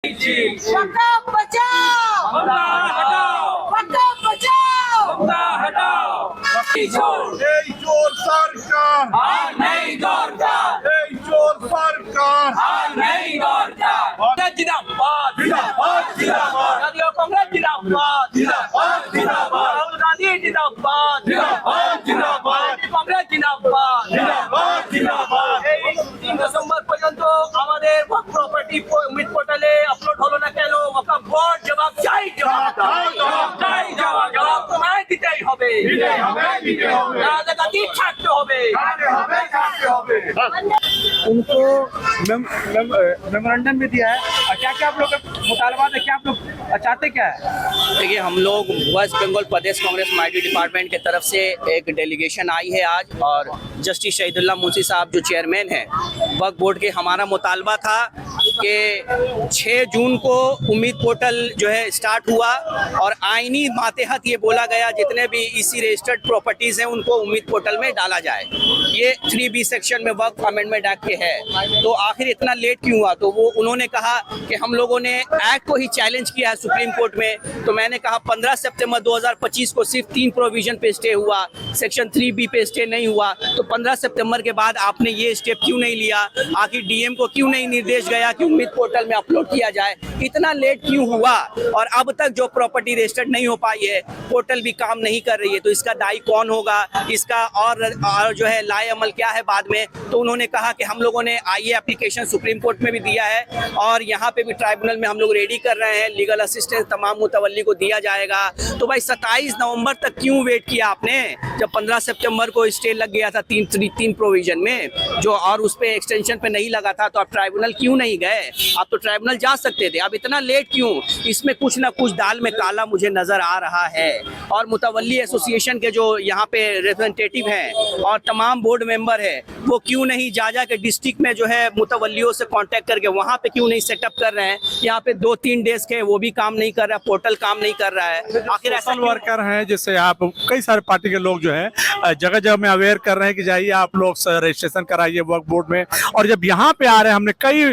वक़्फ़ बचाओ, वक़्फ़ बचाओ, এই চোর সরকার नहीं दौड़ता, এই চোর সরকার नहीं दौड़ता। जिंदाबाद, जिंदाबाद जिंदाबाद राजीव कांग्रेस जिंदाबाद, जिंदाबाद जिंदाबाद राहुल गांधी जिंदाबाद, जिंदाबाद जिंदाबाद कांग्रेस जिंदाबाद। जिंदाबाद जिंदाबाद এই 3 ডিসেম্বর পর্যন্ত আমাদের প্রপার্টি উমিদ পোর্টালে আপলোড হলো না কেন? ওয়াকফ বোর্ড জবাব চাই, জবাব চাই, জবাব তোমায় দিতেই হবে, দিতেই হবে দিতে হবে রাজনীতি ছাড়তে হবে। ছাড়তে হবে ছাড়তে হবে उनको मेमोरेंडम भी दिया है। क्या क्या आप लोग का मुतालबा है, क्या आप लोग चाहते क्या है? देखिए, हम लोग वेस्ट बंगाल प्रदेश कांग्रेस माइटी डिपार्टमेंट की तरफ से एक डेलीगेशन आई है आज, और जस्टिस शहीदुल्लाह मुंशी साहब जो चेयरमैन हैं वक्फ बोर्ड के, हमारा मुतालबा था कि 6 जून को उम्मीद पोर्टल जो है स्टार्ट हुआ, और आईनी मातेहत ये बोला गया जितने भी इसी रजिस्टर्ड प्रॉपर्टीज़ हैं उनको उम्मीद पोर्टल में डाला जाए। ये 3B सेक्शन में वक्फ अमेंडमेंट एक्ट के है। तो आखिर इतना लेट क्यों हुआ? तो वो उन्होंने कहा कि हम लोगों ने एक्ट को ही चैलेंज किया है सुप्रीम कोर्ट में। तो मैंने कहा 15 सितंबर 2025 को सिर्फ 3 प्रोविजन पे स्टे हुआ, सेक्शन 3B पे स्टे नहीं हुआ। तो 15 सितंबर के बाद आपने ये स्टेप क्यों नहीं लिया? आखिर डीएम को क्यों नहीं निर्देश गया कि उम्मीद पोर्टल में अपलोड किया जाए? इतना लेट क्यों हुआ? और अब तक जो प्रॉपर्टी रजिस्टर्ड नहीं हो पाई है, पोर्टल भी काम नहीं कर रही है, तो इसका दायी कौन होगा? इसका और जो है लाए अमल क्या है बाद में? तो उन्होंने कहा कि हम लोगों ने आईए एप्लीकेशन सुप्रीम कोर्ट में भी दिया है, और यहाँ पे भी ट्राइब्यूनल में हम लोग रेडी कर रहे हैं, लीगल असिस्टेंस तमाम मुतवल्ली को दिया जाएगा। तो भाई 27 नवंबर तक क्यों वेट किया आपने, जब 15 सितंबर को स्टे लग गया था तीन प्रोविजन में जो, और उस पर एक्सटेंशन पे नहीं लगा था? तो आप ट्राइब्यूनल क्यों नहीं गए? आप तो ट्राइब्यूनल जा सकते थे, अब इतना लेट क्यों? इसमें कुछ ना कुछ दाल में काला मुझे नजर आ रहा है। और मुतवल्ली एसोसिएशन के जो यहाँ पे रिप्रेजेंटेटिव हैं और तमाम बोर्ड मेंबर है, वो क्यों नहीं जा के डिस्ट्रिक्ट में जो है मुतवल्लियों से कांटेक्ट करके वहाँ पे क्यों नहीं सेटअप कर रहे हैं? यहाँ पे 2-3 डेज के वो भी काम नहीं कर रहा है, पोर्टल काम नहीं कर रहा है। आखिर ऐसा सोशल वर्कर हैं, जैसे आप कई सारे पार्टी के लोग जो हैं जगह जगह में अवेयर कर रहे हैं कि जाइए आप लोग रजिस्ट्रेशन कराइए वक्फ बोर्ड में। और जब यहाँ पे आ रहे हैं, हमने कई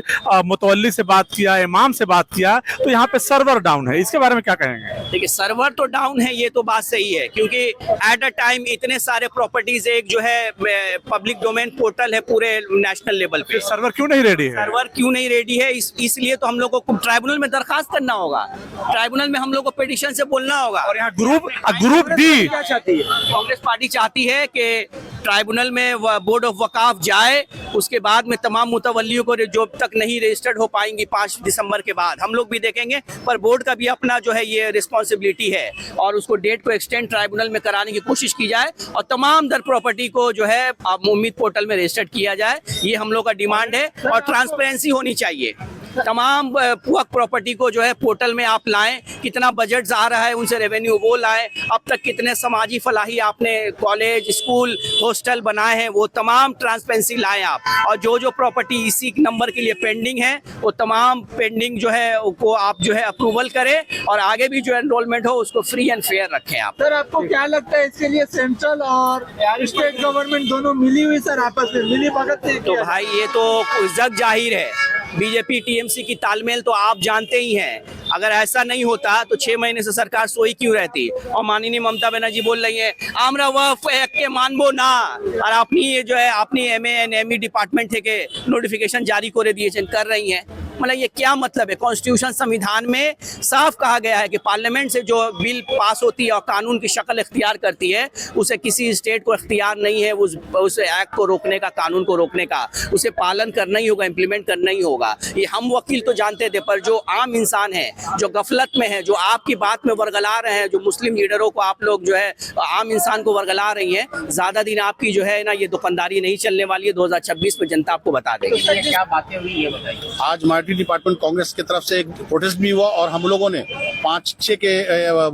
मुतवल्ली से बात किया, इमाम से बात किया, तो यहाँ पे सर्वर डाउन है। इसके बारे में क्या कहेंगे? देखिए, सर्वर तो डाउन है, ये तो बात सही है, क्योंकि एट अ टाइम इतने सारे प्रॉपर्टीज, एक जो है पब्लिक डोमेन पोर्टल है पूरे नेशनल लेवल पे, सर्वर क्यों नहीं रेडी है? सर्वर क्यों नहीं रेडी है? इसलिए तो हम लोग को ट्राइब्यूनल में दरखास्त करना होगा, ट्राइब्यूनल में हम लोग को पिटीशन से बोलना होगा। और यहाँ ग्रुप डी क्या चाहती है? कांग्रेस पार्टी चाहती है कि ट्राइब्यूनल में बोर्ड ऑफ वकाफ जाए, उसके बाद में तमाम मुतवल्लियों को जो तक नहीं रजिस्टर्ड हो पाएंगी 5 दिसंबर के बाद, हम लोग भी देखेंगे, पर बोर्ड का भी अपना जो है ये रिस्पॉन्सिबिलिटी है, और उसको डेट को एक्सटेंड ट्राइब्यूनल में कराने की कोशिश की जाए, और तमाम दर प्रॉपर्टी को जो है उम्मीद पोर्टल में रजिस्टर्ड किया जाए। ये हम लोग का डिमांड है, और ट्रांसपेरेंसी होनी चाहिए। तमाम वक्फ प्रॉपर्टी को जो है पोर्टल में आप लाएं, कितना बजट आ रहा है उनसे रेवेन्यू वो लाएं, अब तक कितने समाजी फलाही आपने कॉलेज स्कूल हॉस्टल बनाए हैं, वो तमाम ट्रांसपेरेंसी लाएं आप। और जो प्रॉपर्टी इसी नंबर के लिए पेंडिंग है, वो तमाम पेंडिंग जो है वो आप जो है अप्रूवल करें, और आगे भी जो एनरोलमेंट हो उसको फ्री एंड फेयर रखें आप। सर, आपको क्या लगता है इसके लिए सेंट्रल और स्टेट गवर्नमेंट दोनों मिली हुई सर आपस में मिली भगत से? तो भाई ये तो जग जाहिर है, बीजेपी टीएमसी की तालमेल तो आप जानते ही हैं। अगर ऐसा नहीं होता तो 6 महीने से सरकार सोई क्यों रहती? और माननीय ममता बनर्जी बोल रही है আমরা वक्फ एक्ट के मानबो ना, और अपनी ये जो है अपनी MA एंड ME डिपार्टमेंट থেকে नोटिफिकेशन जारी করে दिए कर रही हैं। मतलब ये क्या मतलब है? कॉन्स्टिट्यूशन संविधान में साफ कहा गया है कि पार्लियामेंट से जो बिल पास होती है और कानून की शक्ल इख्तियार करती है, उसे किसी स्टेट को इख्तियार नहीं है उस एक्ट को रोकने का, कानून को रोकने का। उसे पालन करना ही होगा, इम्प्लीमेंट करना ही होगा। ये हम वकील तो जानते थे, पर जो आम इंसान है, जो गफलत में है, जो आपकी बात में वर्गला रहे हैं, जो मुस्लिम लीडरों को आप लोग जो है आम इंसान को वर्गला रही हैं, ज़्यादा दिन आपकी जो है ना ये दुकानदारी नहीं चलने वाली है। 2026 में जनता आपको बता देगी। क्या बातें हुई ये बताइए। आज माइटी डिपार्टमेंट कांग्रेस की तरफ से एक प्रोटेस्ट भी हुआ, और हम लोगों ने 5-6 के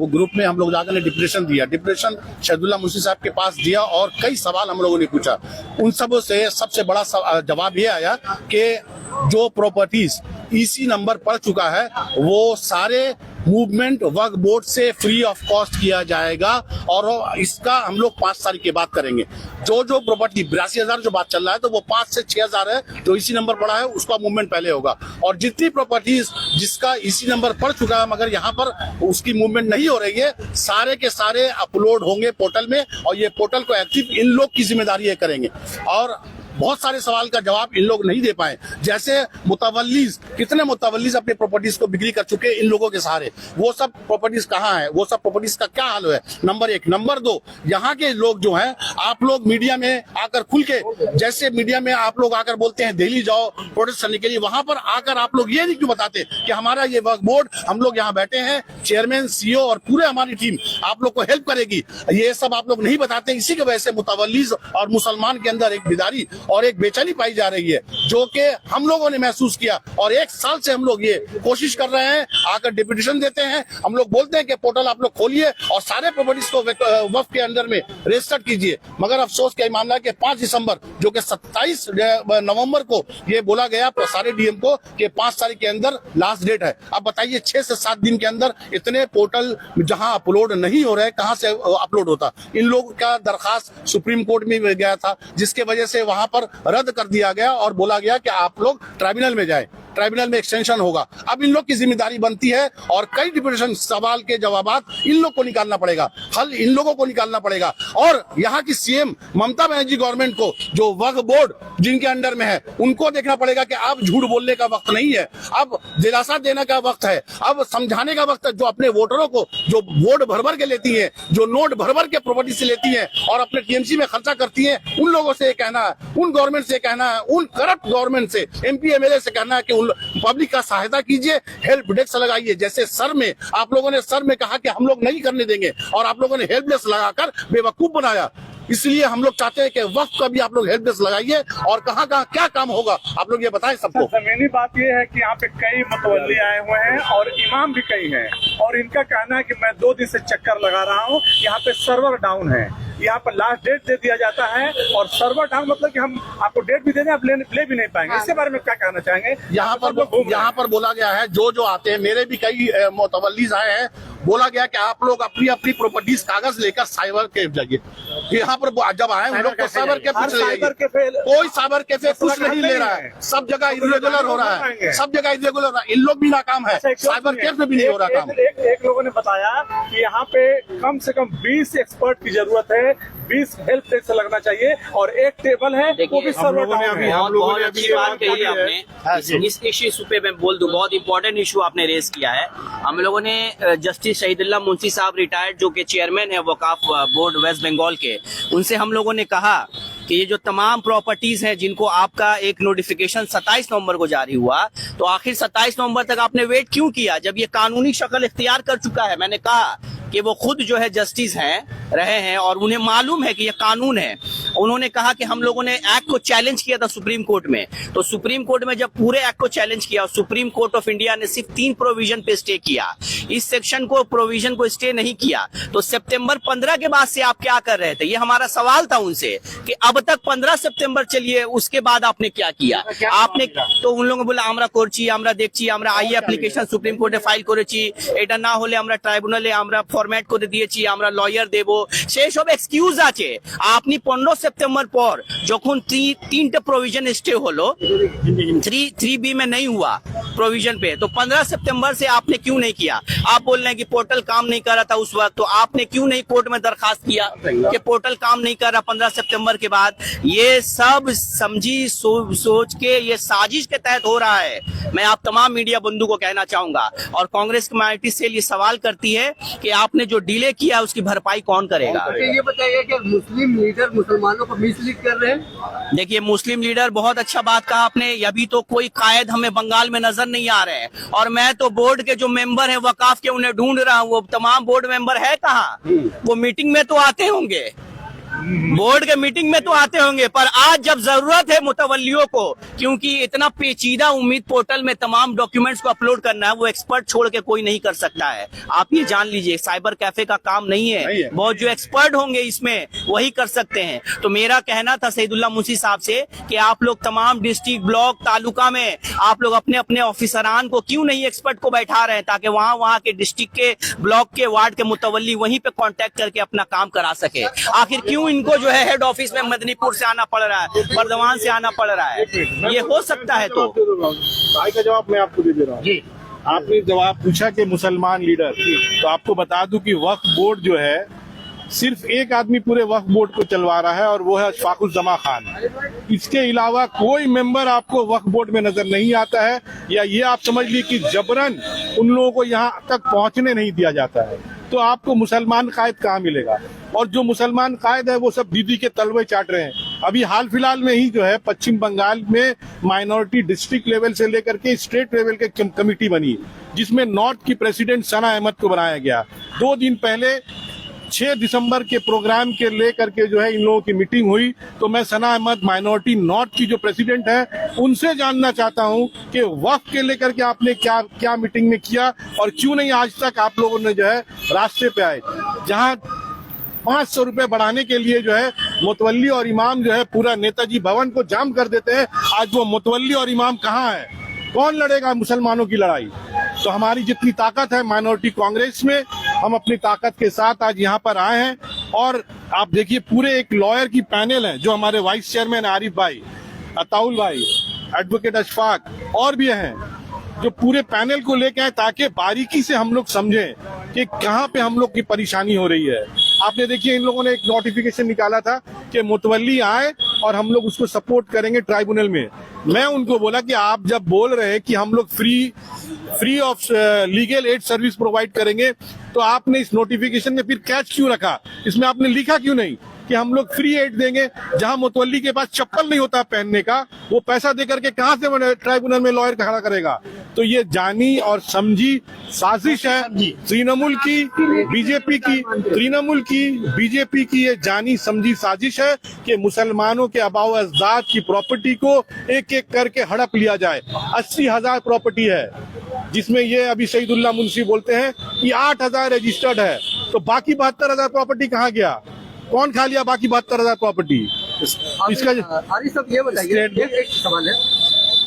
ग्रुप में हम लोग जाकर डिप्रेशन दिया। डिप्रेशन शहीदुल्लाह मुंशी साहब के पास दिया, और कई सवाल हम लोगों ने पूछा। उन सब से सबसे बड़ा जवाब ये आया कि जो प्रॉपर्टीज इसी नंबर पड़ चुका है, वो सारे मूवमेंट वक्फ बोर्ड से फ्री ऑफ कॉस्ट किया जाएगा और इसका हम लोग 5 तारीख के बाद करेंगे। जो प्रॉपर्टी 82,000 जो बात चल रहा है तो वो 5 से 6,000 है, जो इसी नंबर पड़ा है उसका मूवमेंट पहले होगा। और जितनी प्रॉपर्टीज जिसका इसी नंबर पड़ चुका है मगर यहाँ पर उसकी मूवमेंट नहीं हो रही है, सारे के सारे अपलोड होंगे पोर्टल में और ये पोर्टल को एक्टिव इन लोग की जिम्मेदारी है करेंगे। और बहुत सारे सवाल का जवाब इन लोग नहीं दे पाए, जैसे मुतवल्लीज, कितने मुतवल्लीज अपने प्रॉपर्टीज को बिक्री कर चुके इन लोगों के सहारे, वो सब प्रॉपर्टीज कहाँ है, वो सब प्रॉपर्टीज का क्या हाल है, नंबर 1। नंबर 2, यहाँ के लोग जो हैं, आप लोग मीडिया में आकर खुल के, जैसे मीडिया में आप लोग आकर बोलते हैं दिल्ली जाओ प्रोटेस्ट करने के लिए, वहां पर आकर आप लोग ये नहीं क्यों बताते कि हमारा ये वक्फ बोर्ड, हम लोग यहाँ बैठे हैं, चेयरमैन, सीईओ और पूरे हमारी टीम आप लोग को हेल्प करेगी, ये सब आप लोग नहीं बताते। इसी की वजह से मुतवल्लीज और मुसलमान के अंदर एक बेदारी और एक बेचैनी पाई जा रही है, जो कि हम लोगों ने महसूस किया। और 1 साल से हम लोग ये कोशिश कर रहे हैं, आकर डिप्यूटेशन देते हैं, हम लोग बोलते हैं कि पोर्टल आप लोग खोलिए और सारे प्रॉपर्टीज को वक्फ के अंदर में रजिस्टर कीजिए। मगर अफसोस का मामला है कि 5 दिसंबर जो कि 27 नवंबर को ये बोला गया सारे डीएम को कि 5 तारीख के अंदर लास्ट डेट है। अब बताइए 6 से 7 दिन के अंदर इतने पोर्टल जहां अपलोड नहीं हो रहे, कहां से अपलोड होता। इन लोगों का दरखास्त सुप्रीम कोर्ट में गया था, जिसके वजह से वहां पर रद्द कर दिया गया और बोला गया कि आप लोग ट्राइब्यूनल में जाएं, ट्राइब्यूनल में एक्सटेंशन होगा। अब इन लोग की जिम्मेदारी बनती है और कई डिप्यूटेशन सवाल के जवाब इन लोग को निकालना पड़ेगा, हल इन लोगों को निकालना पड़ेगा। और यहाँ की सीएम ममता बनर्जी गवर्नमेंट को, जो वक्फ बोर्ड जिनके अंडर में है, उनको देखना पड़ेगा कि अब झूठ बोलने का वक्त नहीं है, अब दिलासा देने का वक्त है, अब समझाने का वक्त है। जो अपने वोटरों को जो वोट भर भर के लेती है, जो नोट भर भर के प्रॉपर्टी से लेती है और अपने टीएमसी में खर्चा करती है, उन लोगों से कहना है, उन गवर्नमेंट से कहना है, उन करप्ट गवर्नमेंट से, एमपी एमएलए से कहना है कि पब्लिक का सहायता कीजिए, हेल्प डेस्क लगाइए। जैसे सर में आप लोगों ने सर में कहा कि हम लोग नहीं करने देंगे और आप लोगों ने हेल्प डेस्क लगाकर बेवकूफ बनाया। इसलिए हम लोग चाहते हैं कि वक्त का भी आप लोग हेल्प डेस्क लगाइए और कहाँ कहाँ क्या काम होगा आप लोग ये बताएं सबको। जमीनी बात ये है कि यहाँ पे कई मुतवल्ली आए हुए हैं और इमाम भी कई हैं और इनका कहना है कि मैं 2 दिन से चक्कर लगा रहा हूँ, यहाँ पे सर्वर डाउन है, यहाँ पर लास्ट डेट दे दिया जाता है और सर्वर डाउन मतलब कि हम आपको डेट भी देने आप ले भी नहीं पाएंगे। इसके बारे में क्या कहना चाहेंगे? यहाँ पर बोला गया है, जो आते हैं, मेरे भी कई मुतवल्लीज आए हैं, बोला गया कि आप लोग अपनी अपनी प्रॉपर्टीज कागज लेकर साइबर कैफे जाइए। यहाँ पर जब आए उन लोग को साइबर कैफे, कोई साइबर कैफे कुछ नहीं ले रहा है, सब जगह इरेगुलर हो रहा है, सब जगह इरेगुलर हो रहा है, इन लोग भी नाकाम है, साइबर कैफे भी नहीं हो रहा काम। एक लोगों ने बताया कि यहाँ पे कम से कम 20 एक्सपर्ट की जरूरत है, 20 हेल्प डेस्क लगना चाहिए और एक टेबल है वो भी सर्वर डाउन है। बहुत अच्छी बात कही आपने। इस इश्यू पे मैं बोल दूं, बहुत इंपॉर्टेंट इशू आपने रेज किया है। हम लोगों ने जस्टिस शहीदुल्लाह मुंशी साहब रिटायर्ड, जो कि चेयरमैन है वकाफ बोर्ड वेस्ट बंगाल के, उनसे हम लोगों ने कहा कि ये जो तमाम प्रॉपर्टीज हैं जिनको आपका एक नोटिफिकेशन 27 नवंबर को जारी हुआ, तो आखिर 27 नवंबर तक आपने वेट क्यों किया जब ये कानूनी शक्ल इख्तियार कर चुका है। मैंने कहा कि वो खुद जो है जस्टिस हैं, रहे हैं और उन्हें मालूम है कि ये कानून है। उन्होंने कहा कि हम लोगों ने एक्ट को चैलेंज किया था सुप्रीम कोर्ट में, तो सुप्रीम कोर्ट में जब पूरे एक्ट को चैलेंज किया, सुप्रीम कोर्ट ऑफ इंडिया ने सिर्फ 3 प्रोविजन पे स्टे किया, इस सेक्शन को प्रोविजन को स्टे नहीं किया। तो सितंबर 15 के बाद से आप क्या कर रहे थे, ये हमारा सवाल था उनसे कि अब तक 15 सितंबर चलिए, उसके बाद आपने क्या किया? आपने तो उन लोगों ने बोला আমরা করছি, আমরা দেখছি, আমরা আই অ্যাপ্লিকেশন সুপ্রিম কোর্টে ফাইল করেছি, এটা না হলে আমরা ট্রাইব্যুনালে আমরা ফরম্যাট করে দিয়েছি, আমরা লয়ার দেব, সেই সব এক্সকিউজ আছে। আপনি 15 सितंबर पर যখন 3টা प्रोविजन स्टे হলো, 3B में नहीं हुआ प्रोविजन पे, तो 15 सितंबर से आपने क्यों नहीं किया? आप बोल रहे हैं कि पोर्टल काम नहीं कर रहा था उस वक्त, तो आपने क्यों नहीं कोर्ट में दरखास्त किया कि पोर्टल काम नहीं कर रहा 15 सितंबर के बाद? ये सब समझी सोच के ये साजिश के तहत हो रहा है। मैं आप तमाम मीडिया बंधु को कहना चाहूंगा और कांग्रेस कमेटी से ये सवाल करती है कि आपने जो डिले किया उसकी भरपाई कौन करेगा? ये बताइए कि मुस्लिम लीडर मुसलमानों को मिसलीड कर रहे हैं। देखिए, मुस्लिम लीडर, बहुत अच्छा बात कहा आपने। अभी तो कोई कायद हमें बंगाल में नजर नहीं आ रहे हैं और मैं तो बोर्ड के जो मेंबर हैं वकाफ के, उन्हें ढूंढ रहा हूँ। वो तमाम बोर्ड मेंबर है कहाँ? वो मीटिंग में तो आते होंगे, बोर्ड के मीटिंग में तो आते होंगे, पर आज जब जरूरत है मुतवल्लियों को, क्योंकि इतना पेचीदा उम्मीद पोर्टल में तमाम डॉक्यूमेंट्स को अपलोड करना है, वो एक्सपर्ट छोड़ के कोई नहीं कर सकता है। आप ये जान लीजिए, साइबर कैफे का काम नहीं है, बहुत जो एक्सपर्ट होंगे इसमें वही कर सकते हैं। तो मेरा कहना था सईदुल्लाह मुंशी साहब से कि आप लोग तमाम डिस्ट्रिक्ट, ब्लॉक, तालुका में आप लोग अपने अपने ऑफिसरान को क्यों नहीं एक्सपर्ट को बैठा रहे हैं, ताकि वहां के डिस्ट्रिक्ट के, ब्लॉक के, वार्ड के मुतवल्ली वहीं पे कांटेक्ट करके अपना काम करा सके। आखिर क्यों इनको जो है हेड ऑफिस में मदनीपुर से आना पड़ रहा है, बर्दवान से आना पड़ रहा है? ये हो सकता है तो भाई का जवाब मैं आपको दे दे रहा हूँ जी। आपने जवाब पूछा कि मुसलमान लीडर, तो आपको बता दूं कि वक्फ बोर्ड जो है सिर्फ एक आदमी पूरे वक्फ बोर्ड को चलवा रहा है और वो है अशफाकुज्जमा खान। इसके अलावा कोई मेंबर आपको वक्फ बोर्ड में नजर नहीं आता है, या ये आप समझ लीजिए कि जबरन उन लोगों को यहाँ तक पहुँचने नहीं दिया जाता है। तो आपको मुसलमान कायद कहाँ मिलेगा? और जो मुसलमान कायद है वो सब दीदी के तलवे चाट रहे हैं। अभी हाल फिलहाल में ही जो है पश्चिम बंगाल में माइनॉरिटी डिस्ट्रिक्ट लेवल से लेकर के स्टेट लेवल के कमेटी बनी, जिसमें नॉर्थ की प्रेसिडेंट सना अहमद को बनाया गया। 2 दिन पहले 6 दिसंबर के प्रोग्राम के लेकर के जो है इन लोगों की मीटिंग हुई। तो मैं सना अहमद माइनॉरिटी नॉर्थ की जो प्रेसिडेंट है उनसे जानना चाहता हूं कि वक्फ के लेकर के आपने क्या क्या मीटिंग में किया, और क्यों नहीं आज तक आप लोगों ने जो है रास्ते पे आए। जहां 500 रुपए बढ़ाने के लिए जो है मुतवल्ली और इमाम जो है पूरा नेताजी भवन को जाम कर देते हैं, आज वो मुतवल्ली और इमाम कहाँ है? कौन लड़ेगा मुसलमानों की लड़ाई? तो हमारी जितनी ताकत है माइनॉरिटी कांग्रेस में, हम अपनी ताकत के साथ आज यहाँ पर आए हैं। और आप देखिए पूरे एक लॉयर की पैनल है, जो हमारे वाइस चेयरमैन आरिफ भाई, अताउल भाई, एडवोकेट अशफाक और भी हैं, जो पूरे पैनल को लेके आए ताकि बारीकी से हम लोग समझें कि कहाँ पे हम लोग की परेशानी हो रही है। आपने देखिए इन लोगों ने एक नोटिफिकेशन निकाला था कि मुतवल्ली आए और हम लोग उसको सपोर्ट करेंगे ट्राइब्यूनल में। मैं उनको बोला कि आप जब बोल रहे हैं कि हम लोग free of legal aid service provide करेंगे, तो आपने इस नोटिफिकेशन में फिर कैच क्यों रखा? इसमें आपने लिखा क्यों नहीं कि हम लोग फ्री एड देंगे? जहां मुतवल्ली के पास चप्पल नहीं होता पहनने का, वो पैसा दे करके कहां से ट्राइब्यूनल में लॉयर खड़ा करेगा? तो ये जानी और समझी साजिश है तृणमूल की, बीजेपी की ये जानी समझी साजिश है कि मुसलमानों के आबाओ अजदाद की प्रॉपर्टी को एक एक करके हड़प लिया जाए। 80,000 प्रॉपर्टी है, जिसमें ये अभी सईदुल्लाह मुंशी बोलते हैं कि 8,000 रजिस्टर्ड है, तो बाकी 72,000 प्रॉपर्टी कहाँ गया? कौन खा लिया बाकी 72,000 प्रॉपर्टी? इसका आरिफ साहब ये बताइए, एक सवाल है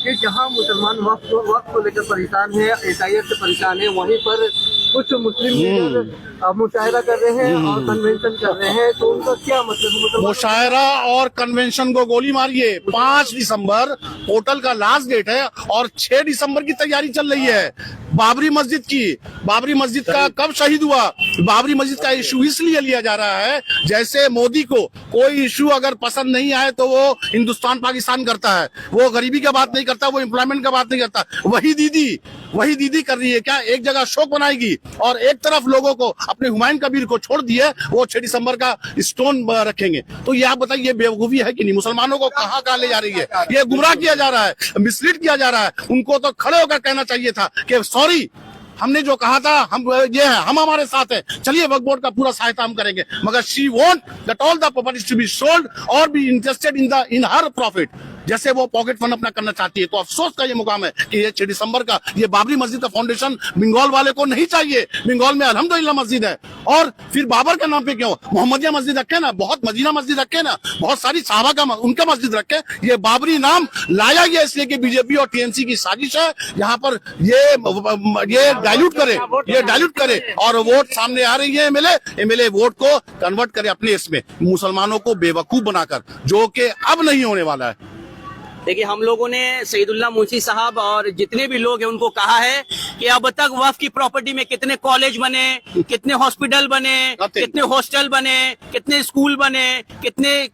कि जहां मुसलमान वक्त को लेकर परेशान है, SIS से परेशान है, वहीं पर कुछ मुस्लिम लीडर मुशायरा कर रहे हैं और कन्वेंशन कर रहे हैं, तो उनका क्या मतलब? मुशायरा और कन्वेंशन को गोली मारिए। 5 दिसंबर पोर्टल का लास्ट डेट है और 6 दिसंबर की तैयारी चल रही है। बाबरी मस्जिद की, बाबरी मस्जिद का कब शहीद हुआ? बाबरी मस्जिद का इशू इसलिए लिया जा रहा है, जैसे मोदी को कोई इशू अगर पसंद नहीं आए तो वो हिंदुस्तान पाकिस्तान करता है, वो गरीबी का बात नहीं करता, वो एम्प्लॉयमेंट का बात नहीं करता। वही दीदी कर रही है क्या? एक जगह शोक बनाएगी और एक तरफ लोगों को अपने हुमायूं कबीर को छोड़ दिए, वो 6 दिसंबर का स्टोन रखेंगे। तो ये आप बताइए, ये बेवकूफी है कि नहीं? मुसलमानों को कहाँ ले जा रही है? ये गुमराह किया जा रहा है, मिसलीड किया जा रहा है। उनको तो खड़े होकर कहना चाहिए था कि सॉरी, हमने जो कहा था हम ये है, हम हमारे साथ है, चलिए वक्फ बोर्ड का पूरा सहायता हम करेंगे। मगर she want that all the properties to be sold और be interested in her profit, जैसे वो पॉकेट फंड अपना करना चाहती है। तो अफसोस का ये मुकाम है कि ये 6 दिसंबर का ये बाबरी मस्जिद का फाउंडेशन बंगाल वाले को नहीं चाहिए। बंगाल में अल्हम्दुलिल्लाह मस्जिद है, और फिर बाबर के नाम पे क्यों? मोहम्मदिया मस्जिद रखे ना, बहुत मदीना मस्जिद रखे ना, बहुत सारी साहबा का उनका मस्जिद रखे। ये बाबरी नाम लाया गया इसलिए कि बीजेपी और TNC की साजिश है यहाँ पर ये डाइल्यूट करे और वोट सामने आ रही है। एमएलए वोट को कन्वर्ट करे अपने इसमें, मुसलमानों को बेवकूफ बनाकर, जो कि अब नहीं होने वाला है। देखिए, हम लोगों ने सईदुल्लाह मुंशी साहब और जितने भी लोग हैं उनको कहा है कि अब तक वक्फ की प्रॉपर्टी में कितने कॉलेज बने, कितने हॉस्पिटल बने, कितने हॉस्टल बने, कितने स्कूल बने, कितने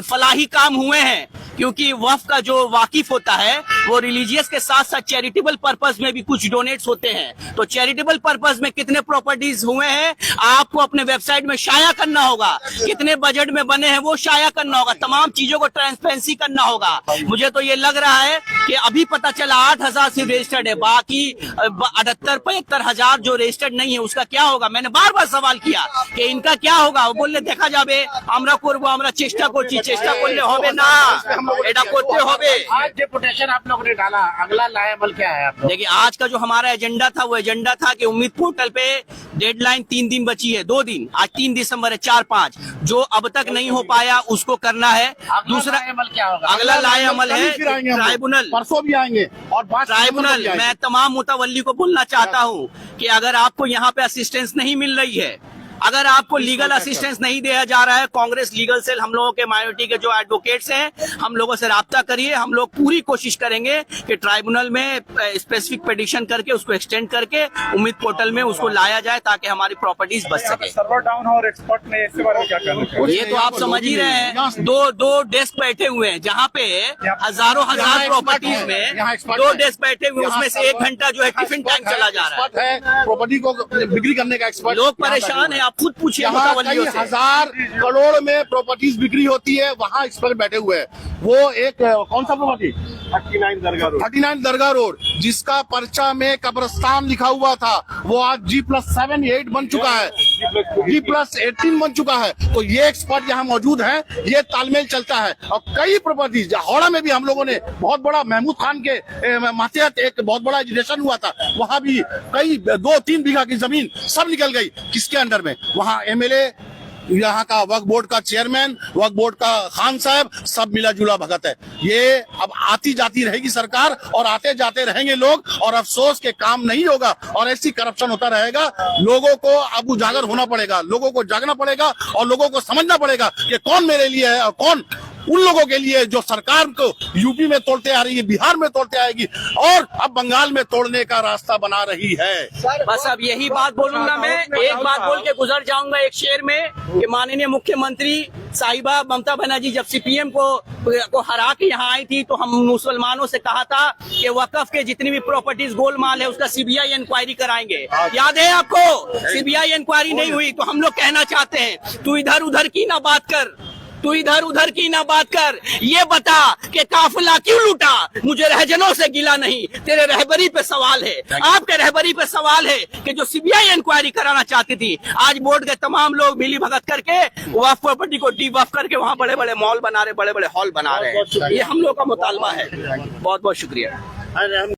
फलाही काम हुए हैं। क्योंकि वक्फ का जो वाकिफ होता है वो रिलीजियस के साथ साथ चैरिटेबल पर्पस में भी कुछ डोनेट्स होते हैं। तो चैरिटेबल पर्पस में कितने प्रॉपर्टीज हुए हैं आपको अपने वेबसाइट में शाया करना होगा, कितने बजट में बने हैं वो शाया करना होगा, तमाम चीजों को ट्रांसपेरेंसी करना होगा। मुझे तो ये लग रहा है कि अभी पता चला 8,000 से रजिस्टर्ड है, बाकी 78-75 हजार जो रजिस्टर्ड नहीं है उसका क्या होगा। मैंने बार बार सवाल किया कि इनका क्या होगा, वो बोलले देखा जाबे, আমরা করব, আমরা চেষ্টা করছি, চেষ্টা করলে হবে না, এটা করতে হবে। आज डेपुटेशन आप लोगों ने डाला, अगला लाएबल क्या है आप लोग? देखिए आज का जो हमारा एजेंडा था वो एजेंडा था कि उम्मीद पोर्टल पे डेडलाइन 3 दिन बची है, 2 दिन, आज 3 दिसंबर है, 4-5 जो अब तक नहीं हो पाया उसको करना है। दूसरा लाएबल क्या होगा? अगला लाएअमल है ट्राइब्यूनल, परसों भी आएंगे और ट्राइब्यूनल। मैं तमाम मुतवल्ली को बोलना चाहता हूँ कि अगर आपको यहाँ पे असिस्टेंस नहीं मिल रही है, अगर आपको लीगल असिस्टेंस नहीं दिया जा रहा है, कांग्रेस लीगल सेल हम लोगों के माइनॉरिटी के जो एडवोकेट्स हैं हम लोगों से राब्ता करिए। हम लोग पूरी कोशिश करेंगे कि ट्राइब्यूनल में स्पेसिफिक पिटीशन करके उसको एक्सटेंड करके उम्मीद पोर्टल में उसको लाया जाए ताकि हमारी प्रॉपर्टीज बच सके। सर्वर डाउन और एक्सपर्ट ने इसके बारे में क्या कहना? ये तो आप समझ ही रहे हैं, दो डेस्क बैठे हुए हैं जहाँ पे हजारों हजार प्रॉपर्टीज में 2 डेस्क बैठे हुए, उसमें से 1 घंटा जो है टिफिन टाइम चला जा रहा है। प्रॉपर्टी को बिक्री करने का एक्सपर्ट, लोग परेशान है, आप खुद पूछिए यहाँ कई मुतवल्लियों से। हजार करोड़ में प्रॉपर्टीज बिक्री होती है, वहाँ एक्सपर्ट बैठे हुए हैं। वो एक कौन सा प्रॉपर्टी 39 दरगाह रोड जिसका पर्चा में कब्रिस्तान लिखा हुआ था वो आज G+7-8 बन चुका है, G+18 बन चुका है। तो ये एक्सपर्ट यहाँ मौजूद है, ये तालमेल चलता है। और कई प्रॉपर्टीज हावड़ा में भी हम लोगों ने बहुत बड़ा महमूद खान के मातहत एक बहुत बड़ा एजुकेशन हुआ था, वहाँ भी कई 2-3 बीघा की जमीन सब निकल गई। किसके अंडर में? वहाँ MLA, यहाँ का वक्फ बोर्ड का चेयरमैन, वक्फ बोर्ड का खान साहब, सब मिला जुला भगत है। ये अब आती जाती रहेगी सरकार और आते जाते रहेंगे लोग, और अफसोस के काम नहीं होगा और ऐसी करप्शन होता रहेगा। लोगों को अब उजागर होना पड़ेगा, लोगों को जागना पड़ेगा और लोगों को समझना पड़ेगा कि कौन मेरे लिए है और कौन उन लोगों के लिए जो सरकार को यूपी में तोड़ते आ रही है, बिहार में तोड़ते आएगी और अब बंगाल में तोड़ने का रास्ता बना रही है। बस अब यही बात बोलूंगा मैं, एक बात बोल के गुजर जाऊंगा एक शेर में कि माननीय मुख्यमंत्री साहिबा ममता बनर्जी जब CPM को हरा के यहाँ आई थी तो हम मुसलमानों से कहा था कि वक्फ के जितनी भी प्रॉपर्टीज गोलमाल है उसका CBI इंक्वायरी कराएंगे। याद है आपको? CBI इंक्वायरी नहीं हुई तो हम लोग कहना चाहते हैं तू इधर उधर की ना बात कर, तू इधर उधर की ना बात कर, ये बता कि काफिला क्यों लूटा। मुझे रहजनों से गिला नहीं, तेरे रहबरी पे सवाल है, आपके रहबरी पे सवाल है कि जो CBI इंक्वायरी कराना चाहती थी, आज बोर्ड के तमाम लोग मिली भगत करके वक्फ प्रॉपर्टी को डी वक्फ करके वहाँ बड़े बड़े मॉल बना रहे, बड़े बड़े हॉल बना रहे हैं। ये हम लोग का मुतालबा है। बहुत बहुत शुक्रिया।